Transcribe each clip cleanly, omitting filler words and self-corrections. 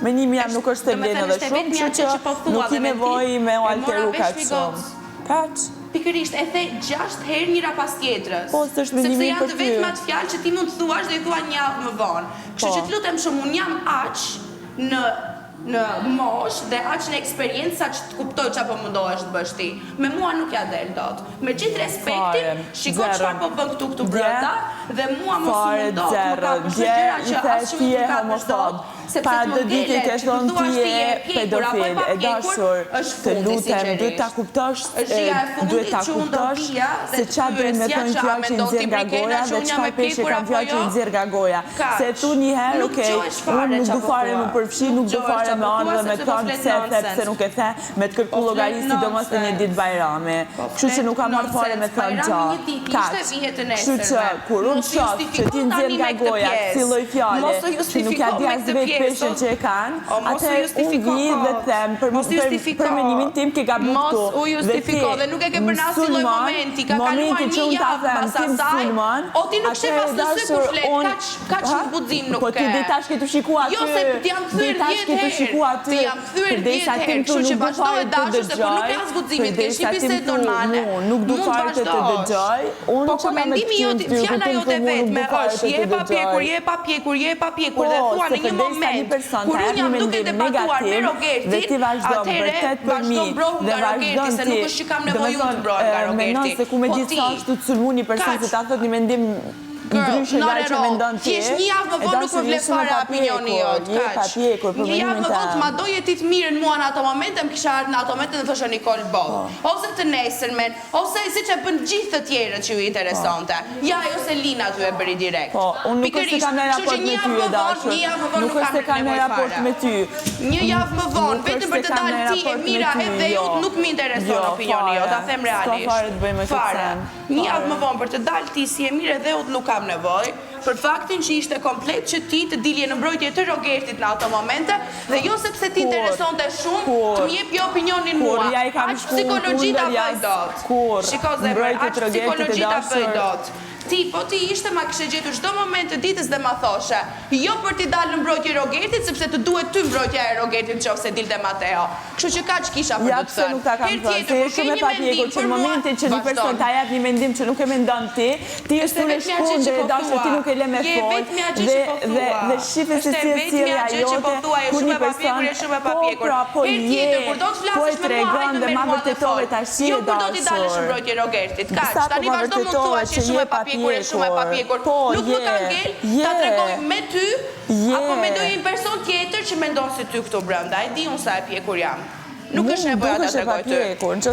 Menimi jam nuk është të blenë edhe shumë, që nuk i nevoj me o alteru ka shumë. Kaq? Pikërisht, e the 6 herë njëra pas tjetrës. Po, së është menimi për ty. Sepse janë të vetmat fjalë që ti mund të thuash dhe i thua një javë më vonë. Kështu që të lutem shumë, unë jam aq në mosh dhe aq në eksperiencë sa që të kuptoj që apo mundohesh të bësh ti. Me mua nuk ja del dot. Me gjithë respektin, shiko çfarë po bën këtu brenda dhe mua mos më mundohet të ka përshë gjëra që asë nuk ka përshë Pa dhe ditë ke thonë ti e pedofil, e dashur, të lutem, duhet ta kuptosh se qa dojnë me thonë fjallë që i nxirë nga goja dhe qka peshe kam fjallë që i nxirë nga goja. Se tu njëherë, unë nuk du fare më përfshi, nuk du fare me anë dhe me thonë pse e the, pse nuk e the, me të kërku logaristi do mos të një ditë bajrami. Kështu që nuk kam marrë fare me thonë gjatë. Kështu që kur unë shok që ti nxirë nga goja, kësilloj fjallë, që nuk ja djazë peshen që e kanë, atë unë gji dhe them për menimin tim ke gabu këtu. Mos u justifiko dhe nuk e ke bërna si loj momenti, ka kaluar një javë pas asaj, o ti nuk shë pas në sy kur flet, ka që në budzim nuk ke. Po ti dhe tash ke të shikua ty, jo se ti jam thyrë 10 herë, ti jam thyrë 10 herë, kështu që vazhdo e dashur se por nuk e as budzimit, ke shi biset normale, nuk du fare të dëgjoj, po kur mendimi jote, fjalla jote vetme është je pa pjekur dhe thua në një moment kur unë jam duke debatuar me Rogertin, atëhere vazhdo mbrohu nga Rogerti, se nuk është që kam nevoj unë të mbrohu nga Rogerti. Menon se ku me gjithë sa është të të sulmu një person se ta thot një mendim ndryshë nga që mendon ti, thjesht një javë më vonë nuk më vle fare opinioni jot, kaq. Një javë më vonë ma doje ti të mirën mua në ato momente, më kisha ardhë në ato momente dhe thosha Nikol Boll. Ose të nesërmen, ose si që bën gjithë të tjerët që ju interesonte. Ja, jo se Lina ty e bëri direkt. Po, unë nuk është të kam në raport me ty e dashur. Nuk është të kam në raport me ty. Një javë më vonë, vetëm për të dalë ti e mira e dhe ju, nuk më intereson opinioni jot, ta them realisht. Fare. Një javë më vonë për të dalë ti si e mira e dhe ju nuk kam nevoj, për faktin që ishte komplet që ti të dilje në mbrojtje të Rogertit në ato momente dhe jo sepse ti interesonte shumë të mjep jo opinionin mua. Aq psikologji ta bëj dot. Shiko zemër, aq psikologji ta bëj dot. Po ti ishte ma kështë gjetur çdo moment të ditës dhe ma thoshe, jo për t'i dalë në mbrojtje Rogertit, sepse të duhet ty mbrojtja e Rogertit që ose dilte Mateo. Kështu që ka që kisha për të të thënë. Her tjetër, kur ke një mendim për mua, momentin që një person ta jep një mendim që nuk e mendon ti është në shkundë dhe dashur ti nuk e le me fol dhe shife se si e cilja jote kur një person po e tregon dhe ma vërtetove ta shi e dashur. Jo kur do t'i dalësh në mbrojtje Rogertit, kaq, tani vazhdo mund thua që shumë e papjekur. Nuk më ka ngel, ta tregoj me ty, apo me dojë një person tjetër që mendon si ty këtu brenda. E di unë sa e pjekur jam. Nuk është nevoja ta tregoj ty.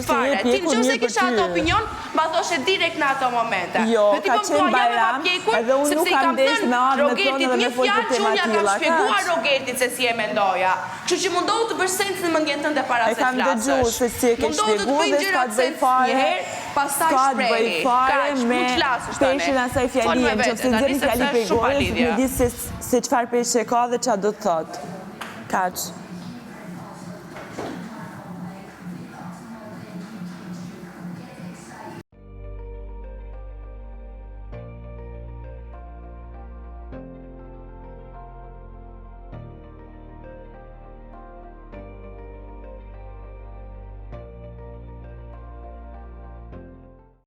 Fare, ti nëse kisha ato opinion, ma thoshe direkt në ato momente. Jo, ka qenë Bajram, edhe unë nuk kam desh me ardhë me tonë dhe me folë të tema tila. Rogertit, një fjalë që unë ja kam shpjeguar Rogertit se si e mendoja. Kështu që mundohu të bësh sens në mendjen tënde para se flasësh. E kam dëgjuar se si e ke shpjeguar dhe s'ka të bëj fare. Pastaj shprehi, kaq, mund të flasësh tani. Peshin asaj fjali, në që se nxjerrin fjali për gojë, se të di se çfarë peshe ka dhe çfarë do të thotë. Kaq.